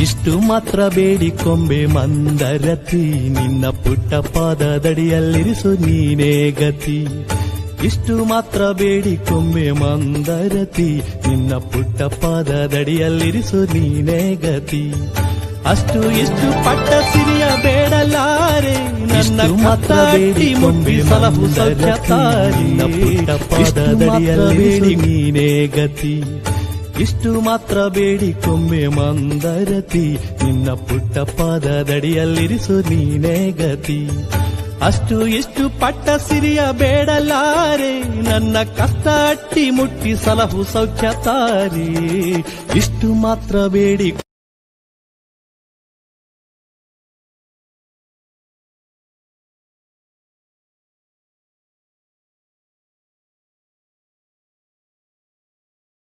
ಇಷ್ಟು ಮಾತ್ರ ಬೇಡಿಕೊಂಬೆ ಮಂದರತಿ, ನಿನ್ನ ಪುಟ್ಟ ಪಾದದಡಿಯಲ್ಲಿರಿಸು ನೀನೇ ಗತಿ. ಇಷ್ಟು ಮಾತ್ರ ಬೇಡಿಕೊಂಬೆ ಮಂದರತಿ, ನಿನ್ನ ಪುಟ್ಟ ಪಾದದಡಿಯಲ್ಲಿರಿಸು ನೀನೇ ಗತಿ. ಅಷ್ಟು ಇಷ್ಟು ಪಟ್ಟ ಸಿರಿಯ ಬೇಡಲಾರೆ, ನನ್ನ ಮಾತ್ರ ಬೇಡಿಕೊಂಬೆ ಸಲಹು ಸೌಖ್ಯತಾರಿ, ಪುಟ್ಟ ಪಾದದಡಿಯಲ್ಲಿರಿಸು ನೀನೇ ಗತಿ. ಇಷ್ಟು ಮಾತ್ರ ಬೇಡಿಕೊಂಬೆ ಮಂದರತಿ, ನಿನ್ನ ಪುಟ್ಟ ಪಾದದಡಿಯಲ್ಲಿರಿಸು ನೀನೇ ಗತಿ. ಅಷ್ಟು ಇಷ್ಟು ಪಟ್ಟ ಸಿರಿಯ ಬೇಡಲಾರೆ, ನನ್ನ ಕಷ್ಟ ಅಟ್ಟಿ ಮುಟ್ಟಿ ಸಲಹು ಸೌಖ್ಯತಾರಿ. ಇಷ್ಟು ಮಾತ್ರ ಬೇಡಿ